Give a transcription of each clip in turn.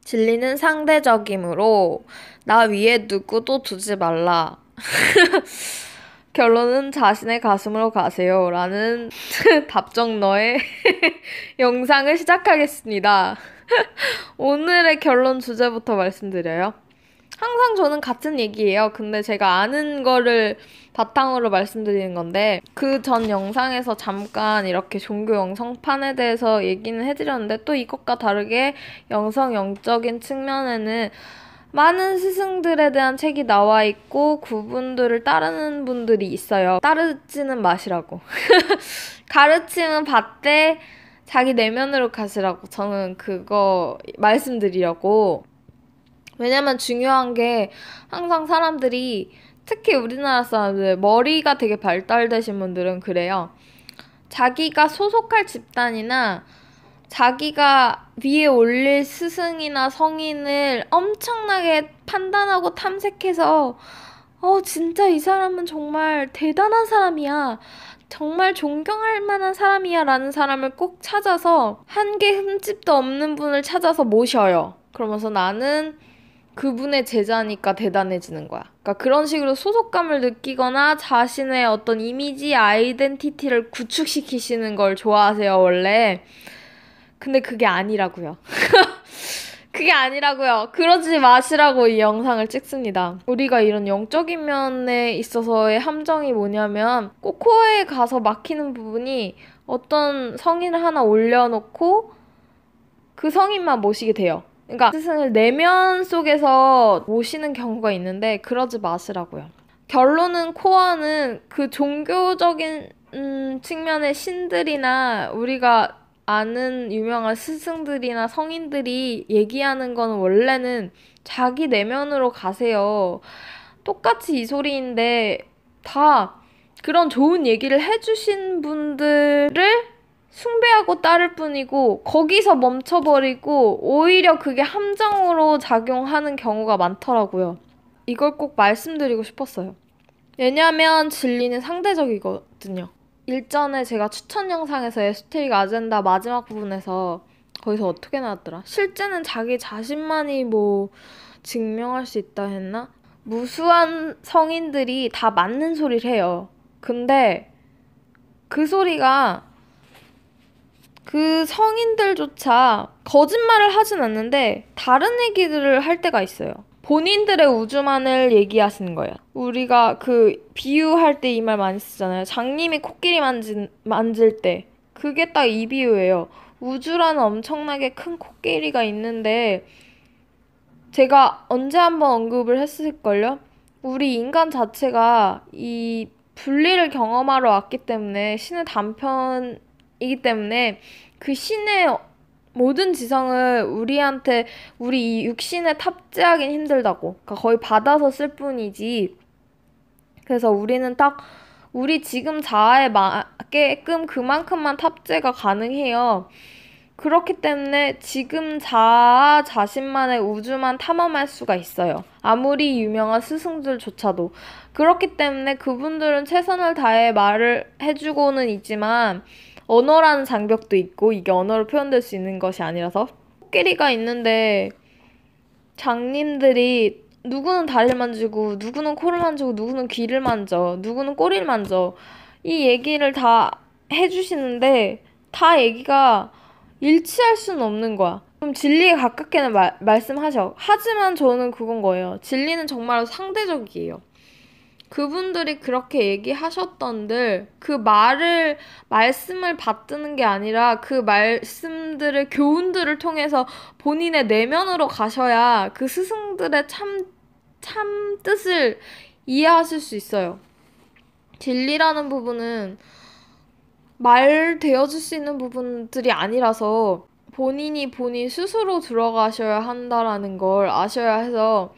진리는 상대적이므로 나 위에 누구도 두지 말라. 결론은 자신의 가슴으로 가세요. 라는 답정너의 영상을 시작하겠습니다. 오늘의 결론 주제부터 말씀드려요. 항상 저는 같은 얘기예요. 근데 제가 아는 거를 바탕으로 말씀드리는 건데, 그 전 영상에서 잠깐 이렇게 종교 영성판에 대해서 얘기는 해드렸는데, 또 이것과 다르게 영적인 측면에는 많은 스승들에 대한 책이 나와 있고 그분들을 따르는 분들이 있어요. 따르지는 마시라고. 가르침은 받되 자기 내면으로 가시라고. 저는 그거 말씀드리려고. 왜냐면 중요한 게 항상 사람들이, 특히 우리나라 사람들, 머리가 되게 발달되신 분들은 그래요. 자기가 소속할 집단이나 자기가 위에 올릴 스승이나 성인을 엄청나게 판단하고 탐색해서 진짜 이 사람은 정말 대단한 사람이야. 정말 존경할 만한 사람이야 라는 사람을 꼭 찾아서 한 개 흠집도 없는 분을 찾아서 모셔요. 그러면서 나는 그분의 제자니까 대단해지는 거야. 그러니까 그런 식으로 소속감을 느끼거나 자신의 어떤 이미지, 아이덴티티를 구축시키시는 걸 좋아하세요, 원래. 근데 그게 아니라고요. 그게 아니라고요. 그러지 마시라고 이 영상을 찍습니다. 우리가 이런 영적인 면에 있어서의 함정이 뭐냐면, 꼭 코어에 가서 막히는 부분이 어떤 성인을 하나 올려놓고 그 성인만 모시게 돼요. 그러니까 스승을 내면 속에서 모시는 경우가 있는데 그러지 마시라고요. 결론은 코어는 그 종교적인 측면의 신들이나 우리가 아는 유명한 스승들이나 성인들이 얘기하는 거는 원래는 자기 내면으로 가세요. 똑같이 이 소리인데 다 그런 좋은 얘기를 해주신 분들을 숭배하고 따를 뿐이고 거기서 멈춰버리고 오히려 그게 함정으로 작용하는 경우가 많더라고요. 이걸 꼭 말씀드리고 싶었어요. 왜냐면 진리는 상대적이거든요. 일전에 제가 추천 영상에서 에소테릭 아젠다 마지막 부분에서 거기서 어떻게 나왔더라? 실제는 자기 자신만이 뭐 증명할 수 있다 했나? 무수한 성인들이 다 맞는 소리를 해요. 근데 그 소리가 그 성인들조차 거짓말을 하진 않는데 다른 얘기들을 할 때가 있어요. 본인들의 우주만을 얘기하시는 거예요. 우리가 그 비유할 때 이 말 많이 쓰잖아요. 장님이 코끼리 만질 때. 그게 딱 이 비유예요. 우주라는 엄청나게 큰 코끼리가 있는데 제가 언제 한번 언급을 했을걸요? 우리 인간 자체가 이 분리를 경험하러 왔기 때문에 신의 단편이기 때문에 그 신의 모든 지성을 우리한테 우리 이 육신에 탑재하긴 힘들다고. 그러니까 거의 받아서 쓸 뿐이지. 그래서 우리는 딱 우리 지금 자아에 맞게끔 그만큼만 탑재가 가능해요. 그렇기 때문에 지금 자아 자신만의 우주만 탐험할 수가 있어요. 아무리 유명한 스승들조차도. 그렇기 때문에 그분들은 최선을 다해 말을 해주고는 있지만 언어라는 장벽도 있고 이게 언어로 표현될 수 있는 것이 아니라서 코끼리가 있는데 장님들이 누구는 다리를 만지고 누구는 코를 만지고 누구는 귀를 만져 누구는 꼬리를 만져 이 얘기를 다 해주시는데 다 얘기가 일치할 수는 없는 거야. 그럼 진리에 가깝게는 말씀하셔. 하지만 저는 그건 거예요. 진리는 정말 상대적이에요. 그분들이 그렇게 얘기하셨던들 그 말씀을 받드는 게 아니라 그 말씀들을 교훈들을 통해서 본인의 내면으로 가셔야 그 스승들의 참 뜻을 이해하실 수 있어요. 진리라는 부분은 말 되어줄 수 있는 부분들이 아니라서 본인 스스로 들어가셔야 한다라는 걸 아셔야 해서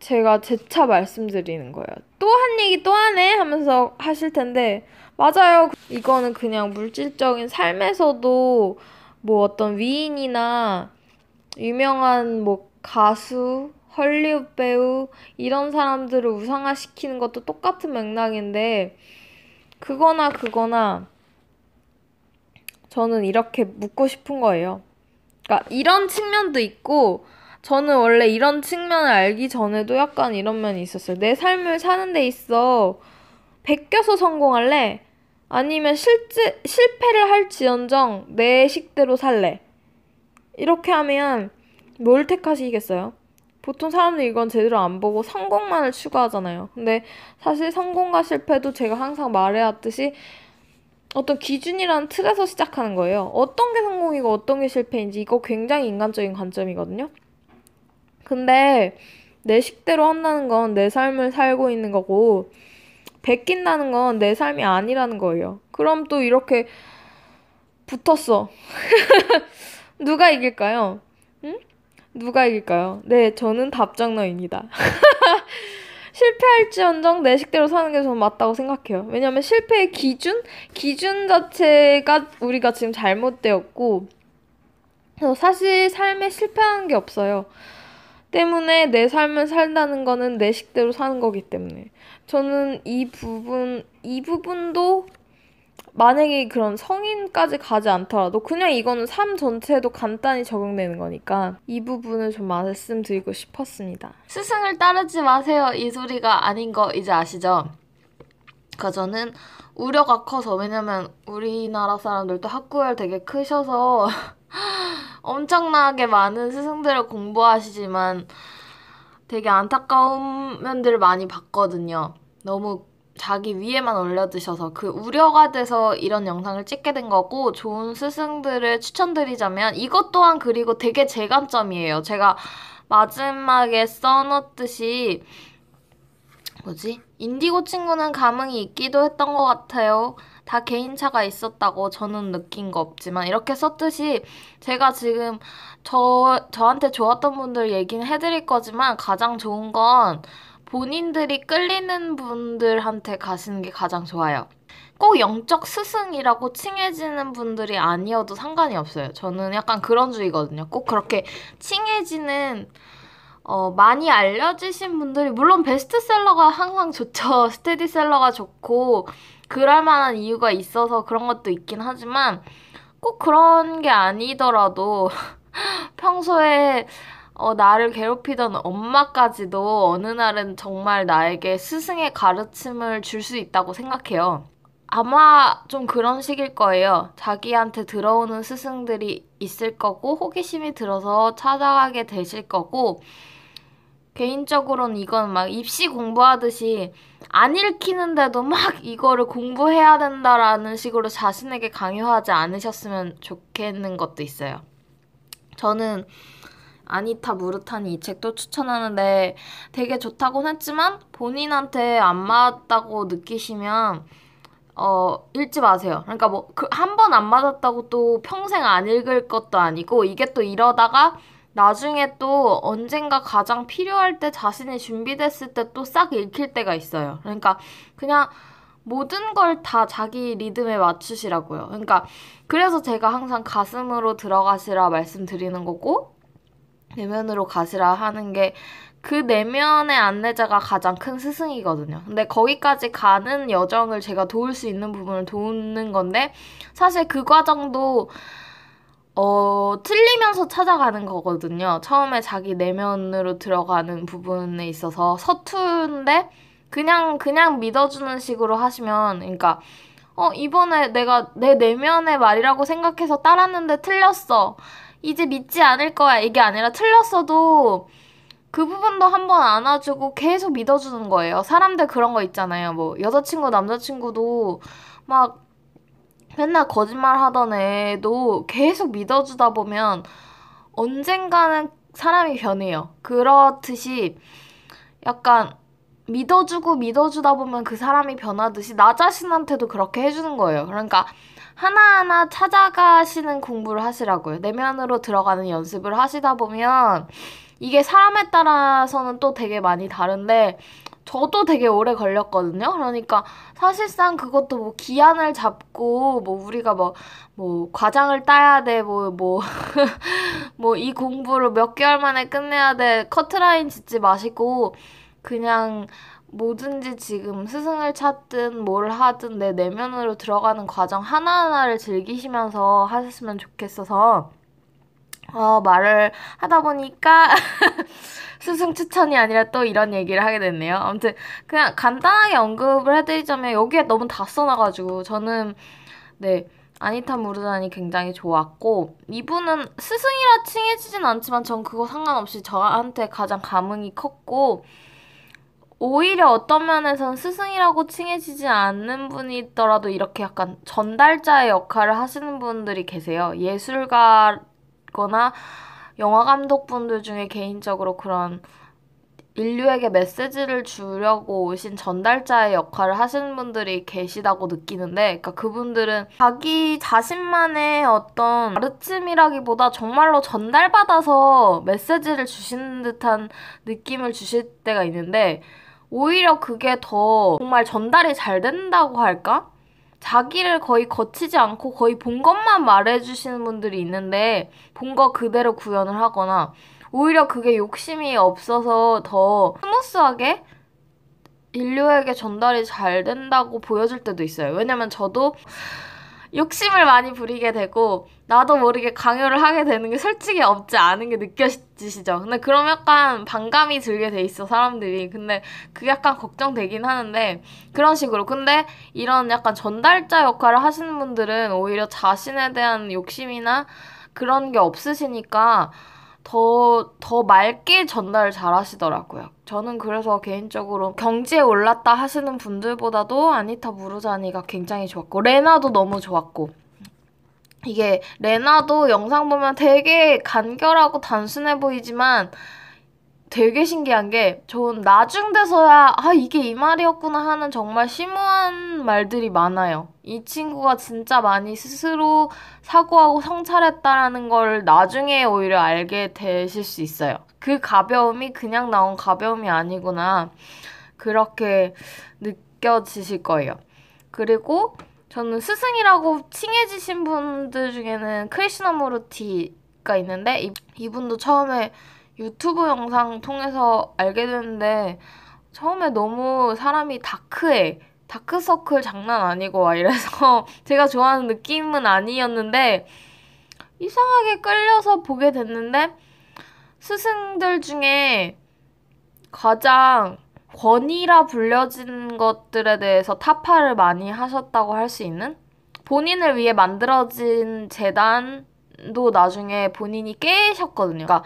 제가 재차 말씀드리는 거예요. 또 한 얘기 또 하네 하면서 하실 텐데 맞아요. 이거는 그냥 물질적인 삶에서도 뭐 어떤 위인이나 유명한 뭐 가수, 헐리우드 배우 이런 사람들을 우상화시키는 것도 똑같은 맥락인데 그거나 저는 이렇게 묻고 싶은 거예요. 그러니까 이런 측면도 있고 저는 원래 이런 측면을 알기 전에도 약간 이런 면이 있었어요. 내 삶을 사는 데 있어 베껴서 성공할래? 아니면 실패를 할지언정 내 식대로 살래? 이렇게 하면 뭘 택하시겠어요? 보통 사람들 이건 제대로 안 보고 성공만을 추구하잖아요. 근데 사실 성공과 실패도 제가 항상 말해왔듯이 어떤 기준이라는 틀에서 시작하는 거예요. 어떤 게 성공이고 어떤 게 실패인지 이거 굉장히 인간적인 관점이거든요. 근데 내 식대로 한다는 건 내 삶을 살고 있는 거고 베낀다는 건 내 삶이 아니라는 거예요. 그럼 또 이렇게 붙었어. 누가 이길까요? 응? 누가 이길까요? 네, 저는 답정너입니다. 실패할지언정 내 식대로 사는 게 저는 맞다고 생각해요. 왜냐면 실패의 기준 자체가 우리가 지금 잘못되었고, 그래서 사실 삶에 실패하는 게 없어요. 때문에 내 삶을 살다는 거는 내 식대로 사는 거기 때문에. 저는 이 부분도 만약에 그런 성인까지 가지 않더라도 그냥 이거는 삶 전체에도 간단히 적용되는 거니까 이 부분을 좀 말씀드리고 싶었습니다. 스승을 따르지 마세요. 이 소리가 아닌 거 이제 아시죠? 그러니까 저는 우려가 커서 왜냐면 우리나라 사람들도 학구열 되게 크셔서 엄청나게 많은 스승들을 공부하시지만 되게 안타까운 면들을 많이 봤거든요. 너무 자기 위에만 올려두셔서 그 우려가 돼서 이런 영상을 찍게 된 거고 좋은 스승들을 추천드리자면 이것 또한 그리고 되게 제 관점이에요. 제가 마지막에 써놓듯이 인디고 친구는 감흥이 있기도 했던 것 같아요. 다 개인차가 있었다고 저는 느낀 거 없지만 이렇게 썼듯이 제가 지금 저한테 좋았던 분들 얘기는 해드릴 거지만 가장 좋은 건 본인들이 끌리는 분들한테 가시는 게 가장 좋아요. 꼭 영적 스승이라고 칭해지는 분들이 아니어도 상관이 없어요. 저는 약간 그런 주의거든요. 꼭 그렇게 칭해지는 많이 알려지신 분들이 물론 베스트셀러가 항상 좋죠. 스테디셀러가 좋고 그럴 만한 이유가 있어서 그런 것도 있긴 하지만 꼭 그런 게 아니더라도 평소에 나를 괴롭히던 엄마까지도 어느 날은 정말 나에게 스승의 가르침을 줄 수 있다고 생각해요. 아마 좀 그런 식일 거예요. 자기한테 들어오는 스승들이 있을 거고 호기심이 들어서 찾아가게 되실 거고 개인적으로는 이건 막 입시 공부하듯이 안 읽히는데도 막 이거를 공부해야 된다라는 식으로 자신에게 강요하지 않으셨으면 좋겠는 것도 있어요. 저는 아니타 무르타니 이 책도 추천하는데 되게 좋다고는 했지만 본인한테 안 맞다고 느끼시면 읽지 마세요. 그러니까 뭐 한 번 안 맞았다고 또 평생 안 읽을 것도 아니고 이게 또 이러다가 나중에 또 언젠가 가장 필요할 때 자신이 준비됐을 때 또 싹 읽힐 때가 있어요. 그러니까 그냥 모든 걸 다 자기 리듬에 맞추시라고요. 그러니까 그래서 제가 항상 가슴으로 들어가시라 말씀드리는 거고 내면으로 가시라 하는 게 그 내면의 안내자가 가장 큰 스승이거든요. 근데 거기까지 가는 여정을 제가 도울 수 있는 부분을 도우는 건데 사실 그 과정도 틀리면서 찾아가는 거거든요. 처음에 자기 내면으로 들어가는 부분에 있어서 서툰데 그냥 믿어주는 식으로 하시면 그러니까 이번에 내가 내 내면의 말이라고 생각해서 따랐는데 틀렸어. 이제 믿지 않을 거야. 이게 아니라 틀렸어도 그 부분도 한번 안아주고 계속 믿어주는 거예요. 사람들 그런 거 있잖아요. 뭐 여자친구, 남자친구도 막 맨날 거짓말 하던 애도 계속 믿어주다 보면 언젠가는 사람이 변해요. 그렇듯이 약간 믿어주고 믿어주다 보면 그 사람이 변하듯이 나 자신한테도 그렇게 해주는 거예요. 그러니까 하나하나 찾아가시는 공부를 하시라고요. 내면으로 들어가는 연습을 하시다 보면 이게 사람에 따라서는 또 되게 많이 다른데 저도 되게 오래 걸렸거든요. 그러니까 사실상 그것도 뭐 기한을 잡고 뭐 우리가 뭐 과장을 따야 돼 뭐 뭐 이 공부를 몇 개월 만에 끝내야 돼 커트라인 짓지 마시고 그냥 뭐든지 지금 스승을 찾든 뭘 하든 내 내면으로 들어가는 과정 하나하나를 즐기시면서 하셨으면 좋겠어서 말을 하다 보니까 스승 추천이 아니라 또 이런 얘기를 하게 됐네요. 아무튼 그냥 간단하게 언급을 해드리자면 여기에 너무 다 써놔가지고 저는 네 아니타 무르잔이 굉장히 좋았고 이분은 스승이라 칭해지진 않지만 전 그거 상관없이 저한테 가장 감흥이 컸고 오히려 어떤 면에선 스승이라고 칭해지지 않는 분이더라도 이렇게 약간 전달자의 역할을 하시는 분들이 계세요. 예술가거나 영화 감독분들 중에 개인적으로 그런 인류에게 메시지를 주려고 오신 전달자의 역할을 하시는 분들이 계시다고 느끼는데, 그러니까 그분들은 자기 자신만의 어떤 가르침이라기보다 정말로 전달받아서 메시지를 주시는 듯한 느낌을 주실 때가 있는데, 오히려 그게 더 정말 전달이 잘 된다고 할까? 자기를 거의 거치지 않고 거의 본 것만 말해주시는 분들이 있는데, 본 거 그대로 구현을 하거나, 오히려 그게 욕심이 없어서 더 스무스하게 인류에게 전달이 잘 된다고 보여줄 때도 있어요. 왜냐면 저도 욕심을 많이 부리게 되고 나도 모르게 강요를 하게 되는 게 솔직히 없지 않은 게 느껴지시죠? 근데 그럼 약간 반감이 들게 돼 있어, 사람들이. 근데 그게 약간 걱정되긴 하는데 그런 식으로. 근데 이런 약간 전달자 역할을 하시는 분들은 오히려 자신에 대한 욕심이나 그런 게 없으시니까 더 맑게 전달을 잘 하시더라고요. 저는 그래서 개인적으로 경지에 올랐다 하시는 분들보다도 아니타 무르자니가 굉장히 좋았고, 레나도 너무 좋았고, 이게 레나도 영상 보면 되게 간결하고 단순해 보이지만 되게 신기한 게 전 나중 돼서야 이게 이 말이었구나 하는 정말 심오한 말들이 많아요. 이 친구가 진짜 많이 스스로 사고하고 성찰했다라는 걸 나중에 오히려 알게 되실 수 있어요. 그 가벼움이 그냥 나온 가벼움이 아니구나. 그렇게 느껴지실 거예요. 그리고 저는 스승이라고 칭해지신 분들 중에는 크리시나무르티가 있는데 이분도 처음에 유튜브 영상 통해서 알게 됐는데 처음에 너무 사람이 다크해. 다크서클 장난 아니고 막 이래서 제가 좋아하는 느낌은 아니었는데 이상하게 끌려서 보게 됐는데 스승들 중에 가장 권위라 불려진 것들에 대해서 타파를 많이 하셨다고 할 수 있는 본인을 위해 만들어진 재단도 나중에 본인이 깨셨거든요. 그러니까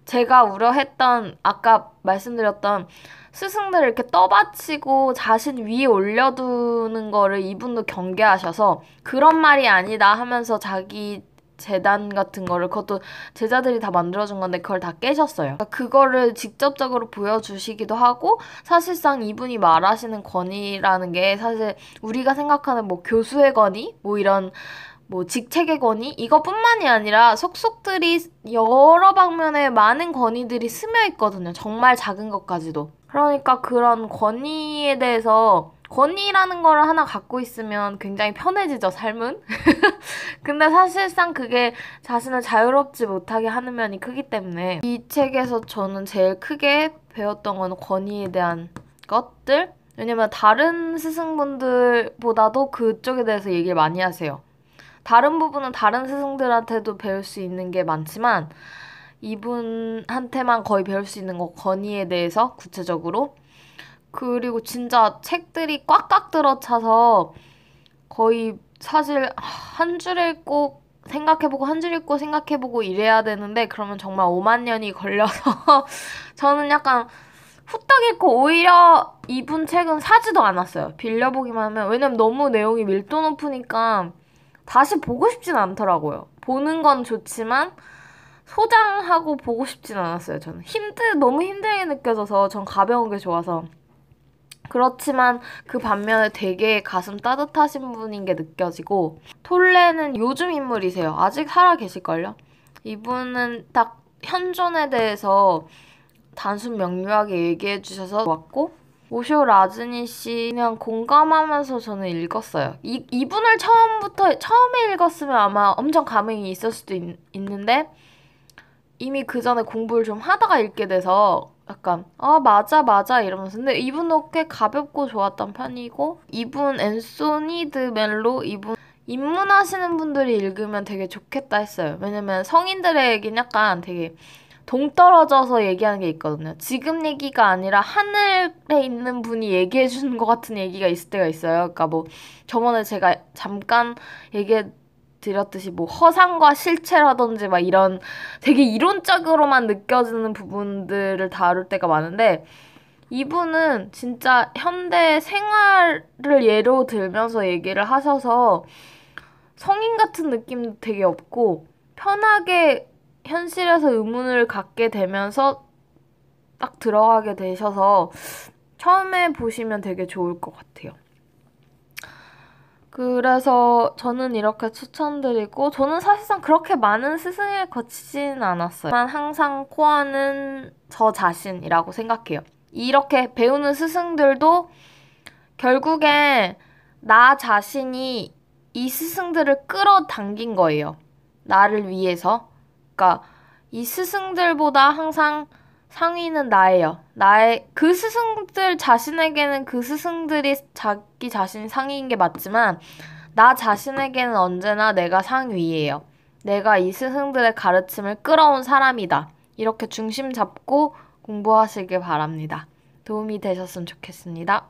제가 우려했던 아까 말씀드렸던 스승들을 이렇게 떠받치고 자신 위에 올려두는 거를 이분도 경계하셔서 그런 말이 아니다 하면서 자기 재단 같은 거를 그것도 제자들이 다 만들어준 건데 그걸 다 깨셨어요. 그러니까 그거를 직접적으로 보여주시기도 하고 사실상 이분이 말하시는 권위라는 게 사실 우리가 생각하는 뭐 교수의 권위? 뭐 이런 뭐 직책의 권위? 이것뿐만이 아니라 속속들이 여러 방면에 많은 권위들이 스며 있거든요. 정말 작은 것까지도. 그러니까 그런 권위에 대해서 권위라는 거를 하나 갖고 있으면 굉장히 편해지죠, 삶은. 근데 사실상 그게 자신을 자유롭지 못하게 하는 면이 크기 때문에 이 책에서 저는 제일 크게 배웠던 건 권위에 대한 것들? 왜냐면 다른 스승분들보다도 그쪽에 대해서 얘기를 많이 하세요. 다른 부분은 다른 스승들한테도 배울 수 있는 게 많지만 이분한테만 거의 배울 수 있는 거 권위에 대해서 구체적으로 그리고 진짜 책들이 꽉꽉 들어차서 거의 사실 한 줄 읽고 생각해보고 한 줄 읽고 생각해보고 이래야 되는데 그러면 정말 5만 년이 걸려서 저는 약간 후딱 읽고 오히려 이분 책은 사지도 않았어요. 빌려보기만 하면. 왜냐면 너무 내용이 밀도 높으니까 다시 보고 싶진 않더라고요. 보는 건 좋지만 소장하고 보고 싶진 않았어요. 저는 너무 힘들게 느껴져서 전 가벼운 게 좋아서. 그렇지만 그 반면에 되게 가슴 따뜻하신 분인 게 느껴지고 톨레는 요즘 인물이세요. 아직 살아 계실걸요? 이분은 딱 현존에 대해서 단순 명료하게 얘기해 주셔서 좋았고 오쇼 라즈니 씨 그냥 공감하면서 저는 읽었어요. 이분을 처음에 읽었으면 아마 엄청 감흥이 있을 수도 있는데 이미 그 전에 공부를 좀 하다가 읽게 돼서 약간 맞아 이러면서 근데 이분도 꽤 가볍고 좋았던 편이고 이분 앤소니 드 멜로 입문하시는 분들이 읽으면 되게 좋겠다 했어요. 왜냐면 성인들의 얘기는 약간 되게 동떨어져서 얘기하는 게 있거든요. 지금 얘기가 아니라 하늘에 있는 분이 얘기해 주는 것 같은 얘기가 있을 때가 있어요. 그러니까 뭐 저번에 제가 잠깐 얘기해 드렸듯이 뭐 허상과 실체라든지 막 이런 되게 이론적으로만 느껴지는 부분들을 다룰 때가 많은데 이분은 진짜 현대 생활을 예로 들면서 얘기를 하셔서 성인 같은 느낌도 되게 없고 편하게 현실에서 의문을 갖게 되면서 딱 들어가게 되셔서 처음에 보시면 되게 좋을 것 같아요. 그래서 저는 이렇게 추천드리고 저는 사실상 그렇게 많은 스승을 거치진 않았어요. 항상 코어는 저 자신이라고 생각해요. 이렇게 배우는 스승들도 결국에 나 자신이 이 스승들을 끌어당긴 거예요. 나를 위해서. 그러니까 이 스승들보다 항상 상위는 나예요. 그 스승들 자신에게는 그 스승들이 자기 자신이 상위인 게 맞지만 나 자신에게는 언제나 내가 상위예요. 내가 이 스승들의 가르침을 끌어온 사람이다. 이렇게 중심 잡고 공부하시길 바랍니다. 도움이 되셨으면 좋겠습니다.